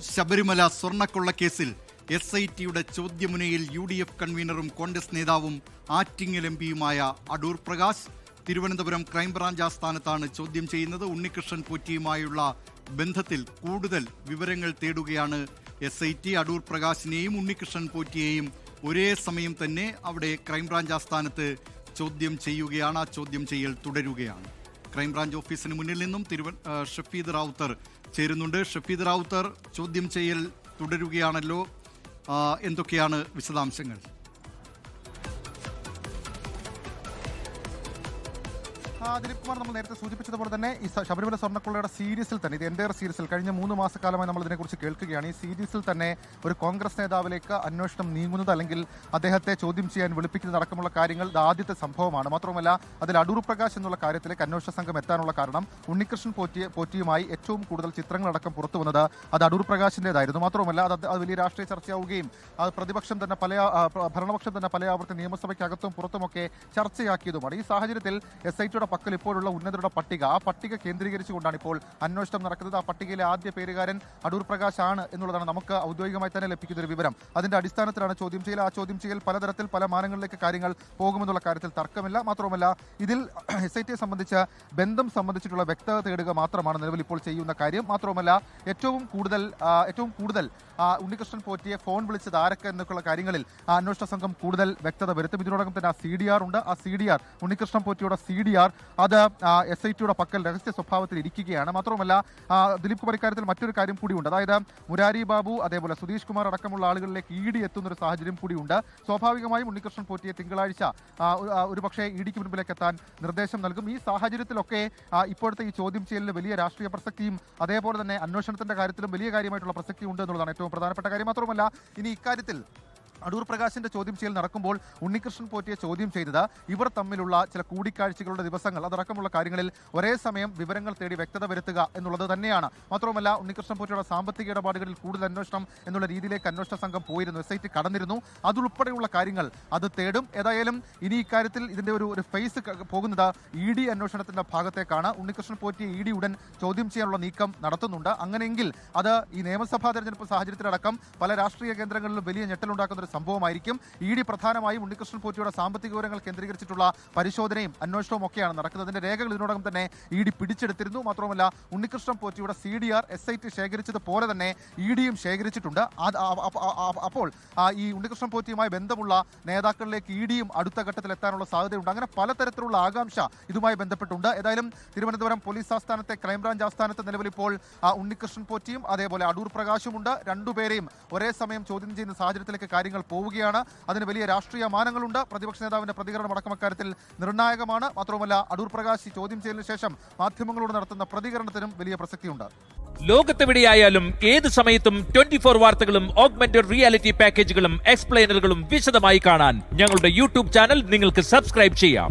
Sabarimala സ്വർണ്ണക്കൊള്ളക്കേസിൽ SITയുടെ ചോദ്യമുനയിൽ UDF കൺവീനറും Congress നേതാവും Attingal MP-യുമായ Adoor Prakash Thiruvananthapuram crime branch ആസ്ഥാനത്താണ് ചോദ്യം ചെയ്യുന്നത്. ഉണ്ണികൃഷ്ണൻ പോറ്റിയുമായുള്ള ബന്ധത്തിൽ കൂടുതൽ വിവരങ്ങൾ തേടുകയാണ് SIT. അടൂർ പ്രകാശിനെയും ഉണ്ണികൃഷ്ണൻ പോറ്റിയെയും ഒരേ സമയം തന്നെ അവിടെ ക്രൈംബ്രാഞ്ച് ആസ്ഥാനത്ത് ചോദ്യം ചെയ്യുകയാണ്. ആ ചോദ്യം ചെയ്യൽ തുടരുകയാണ്. ക്രൈംബ്രാഞ്ച് ഓഫീസിന് മുന്നിൽ നിന്നും ഷഫീദ് റാവുത്തർ ചേരുന്നുണ്ട്. ഷഫീദ് റാവുത്തർ, ചോദ്യം ചെയ്യൽ തുടരുകയാണല്ലോ, എന്തൊക്കെയാണ് വിശദാംശങ്ങൾ? ദിലീപ് കുമാർ, നമ്മൾ നേരത്തെ സൂചിപ്പിച്ചതുപോലെ തന്നെ ഈ ശബരിമല സ്വർണ്ണക്കൊള്ളയുടെ സീരീസിൽ തന്നെ, ഇത് എൻ്റെ സീരീസിൽ കഴിഞ്ഞ 3 മാസക്കാലമായി നമ്മൾ ഇതിനെക്കുറിച്ച് കേൾക്കുകയാണ്. ഈ സീരീസിൽ തന്നെ ഒരു കോൺഗ്രസ് നേതാവിലേക്ക് അന്വേഷണം നീങ്ങുന്നത്, അല്ലെങ്കിൽ അദ്ദേഹത്തെ ചോദ്യം ചെയ്യാൻ വിളിപ്പിക്കുന്നത് അടക്കമുള്ള കാര്യങ്ങൾ ആദ്യത്തെ സംഭവമാണ്. മാത്രമല്ല, അതിൽ അടൂർ പ്രകാശ് എന്നുള്ള കാര്യത്തിലേക്ക് അന്വേഷണ സംഘം എത്താനുള്ള കാരണം ഉണ്ണികൃഷ്ണൻ പോറ്റിയുമായി ഏറ്റവും കൂടുതൽ ചിത്രങ്ങളടക്കം പുറത്തു വന്നത് അത് അടൂർ പ്രകാശിൻ്റെതായിരുന്നു. മാത്രമല്ല, അത് വലിയ രാഷ്ട്രീയ ചർച്ചയാവുകയും അത് ഭരണപക്ഷം തന്നെ പല ആവർത്തി നിയമസഭയ്ക്കകത്തും പുറത്തുമൊക്കെ ചർച്ചയാക്കിയതുമാണ്. ഈ സാഹചര്യത്തിൽ SITയുടെ പക്കൽ ഇപ്പോഴുള്ള ഉന്നതരുടെ പട്ടിക, ആ പട്ടിക കേന്ദ്രീകരിച്ചുകൊണ്ടാണ് ഇപ്പോൾ അന്വേഷണം നടക്കുന്നത്. ആ പട്ടികയിലെ ആദ്യ പേരുകാരൻ അടൂർ പ്രകാശ് ആണ് എന്നുള്ളതാണ് നമുക്ക് ഔദ്യോഗികമായി തന്നെ ലഭിക്കുന്ന ഒരു വിവരം. അതിന്റെ അടിസ്ഥാനത്തിലാണ് ചോദ്യം ചെയ്യൽ. ആ ചോദ്യം ചെയ്യൽ പലതരത്തിൽ പല മാനങ്ങളിലേക്ക് കാര്യങ്ങൾ പോകുമെന്നുള്ള കാര്യത്തിൽ തർക്കമില്ല. മാത്രമല്ല, ഇതിൽ SITയെ സംബന്ധിച്ച് ബന്ധം സംബന്ധിച്ചിട്ടുള്ള വ്യക്തത തേടുക മാത്രമാണ് നിലവിൽ ഇപ്പോൾ ചെയ്യുന്ന കാര്യം. മാത്രമല്ല, ഏറ്റവും കൂടുതൽ ഉണ്ണികൃഷ്ണൻ പോറ്റിയെ ഫോൺ വിളിച്ചത് ആരൊക്കെ എന്നൊക്കെയുള്ള കാര്യങ്ങളിൽ അന്വേഷണ സംഘം കൂടുതൽ വ്യക്തത വരുത്തും. ഇതിനോടകം തന്നെ CDR ഉണ്ട്. ആ CDR, ഉണ്ണികൃഷ്ണൻ പോറ്റിയുടെ CDR, അത് SITയുടെ പക്കൽ രഹസ്യ സ്വഭാവത്തിൽ ഇരിക്കുകയാണ്. മാത്രമല്ല, ദിലീപ് കുമാർ, ഇക്കാര്യത്തിൽ മറ്റൊരു കാര്യം കൂടിയുണ്ട്. അതായത് മുരാരി ബാബു, അതേപോലെ സുധീഷ് കുമാർ അടക്കമുള്ള ആളുകളിലേക്ക് ED എത്തുന്ന ഒരു സാഹചര്യം കൂടിയുണ്ട്. സ്വാഭാവികമായും ഉണ്ണികൃഷ്ണൻ പോറ്റിയെ തിങ്കളാഴ്ച ഒരുപക്ഷേ EDക്ക് മുൻപിലേക്ക് എത്താൻ നിർദ്ദേശം നൽകും. ഈ സാഹചര്യത്തിലൊക്കെ ഇപ്പോഴത്തെ ഈ ചോദ്യം ചെയ്യലിന് വലിയ രാഷ്ട്രീയ പ്രസക്തിയും അതേപോലെ തന്നെ അന്വേഷണത്തിന്റെ കാര്യത്തിലും വലിയ കാര്യമായിട്ടുള്ള പ്രസക്തി ഉണ്ട് എന്നുള്ളതാണ് ഏറ്റവും പ്രധാനപ്പെട്ട കാര്യം. മാത്രമല്ല, ഇനി ഇക്കാര്യത്തിൽ അടൂർ പ്രകാശിന്റെ ചോദ്യം ചെയ്യൽ നടക്കുമ്പോൾ ഉണ്ണികൃഷ്ണൻ പോറ്റിയെ ചോദ്യം ചെയ്തത് ഇവർ തമ്മിലുള്ള ചില കൂടിക്കാഴ്ചകളുടെ ദിവസങ്ങൾ, അതടക്കമുള്ള കാര്യങ്ങളിൽ ഒരേ സമയം വിവരങ്ങൾ തേടി വ്യക്തത വരുത്തുക എന്നുള്ളത് തന്നെയാണ്. മാത്രമല്ല, ഉണ്ണികൃഷ്ണൻ പോറ്റിയുടെ സാമ്പത്തിക ഇടപാടുകളിൽ കൂടുതൽ അന്വേഷണം എന്നുള്ള രീതിയിലേക്ക് അന്വേഷണ സംഘം പോയിരുന്നു. SIT കടന്നിരുന്നു. അതുൾപ്പെടെയുള്ള കാര്യങ്ങൾ അത് തേടും. ഏതായാലും ഇനി ഇക്കാര്യത്തിൽ ഇതിന്റെ ഒരു ഫേസ് പോകുന്നത് ED അന്വേഷണത്തിന്റെ ഭാഗത്തേക്കാണ്. ഉണ്ണികൃഷ്ണൻ പോറ്റിയെ ED ഉടൻ ചോദ്യം ചെയ്യാനുള്ള നീക്കം നടത്തുന്നുണ്ട്. അങ്ങനെയെങ്കിൽ അത് ഈ നിയമസഭാ തെരഞ്ഞെടുപ്പ് സാഹചര്യത്തിലടക്കം പല രാഷ്ട്രീയ കേന്ദ്രങ്ങളിലും വലിയ ഞെട്ടലുണ്ടാക്കുന്ന സംഭവമായിരിക്കും. ED പ്രധാനമായും ഉണ്ണികൃഷ്ണൻ പോറ്റിയുടെ സാമ്പത്തിക വിവരങ്ങൾ കേന്ദ്രീകരിച്ചിട്ടുള്ള പരിശോധനയും അന്വേഷണവും ഒക്കെയാണ് നടക്കുന്നത്. അതിന്റെ രേഖകൾ ഇതിനോടകം തന്നെ ED പിടിച്ചെടുത്തിരുന്നു. മാത്രമല്ല, ഉണ്ണികൃഷ്ണൻ പോറ്റിയുടെ CDR SIT ശേഖരിച്ചതുപോലെ തന്നെ EDയും ശേഖരിച്ചിട്ടുണ്ട്. അപ്പോൾ ഈ ഉണ്ണികൃഷ്ണൻ പോറ്റിയുമായി ബന്ധമുള്ള നേതാക്കളിലേക്ക് EDയും അടുത്ത ഘട്ടത്തിൽ എത്താനുള്ള സാധ്യതയുണ്ട്. അങ്ങനെ പലതരത്തിലുള്ള ആകാംക്ഷ ഇതുമായി ബന്ധപ്പെട്ടുണ്ട്. ഏതായാലും തിരുവനന്തപുരം പോലീസ് ആസ്ഥാനത്തെ ക്രൈംബ്രാഞ്ച് ആസ്ഥാനത്ത് നിലവിൽ ഇപ്പോൾ ഉണ്ണികൃഷ്ണൻ പോറ്റിയും അതേപോലെ അടൂർ പ്രകാശുമുണ്ട്. രണ്ടുപേരെയും ഒരേ സമയം ചോദ്യം ചെയ്യുന്ന സാഹചര്യത്തിലേക്ക് കാര്യങ്ങൾ പോവുകയാണ്. അതിന് വലിയ രാഷ്ട്രീയ മാനങ്ങളുണ്ട്. പ്രതിപക്ഷ നേതാവിന്റെ പ്രതികരണം അടക്കം അക്കാര്യത്തിൽ നിർണായകമാണ്. മാത്രമല്ല, അടൂർ പ്രകാശ് ചോദ്യം ചെയ്യലിന് ശേഷം മാധ്യമങ്ങളോട് നടത്തുന്ന പ്രതികരണത്തിനും വലിയ പ്രസക്തിയുണ്ട്. ലോകത്തെവിടെയായാലും ഏത് സമയത്തും 24 വാർത്തകളും ഓഗ്മെന്റഡ് റിയാലിറ്റി പാക്കേജുകളും എക്സ്പ്ലെയിനറുകളും വിശദമായി കാണാൻ ഞങ്ങളുടെ YouTube ചാനൽ നിങ്ങൾക്ക് സബ്സ്ക്രൈബ് ചെയ്യാം.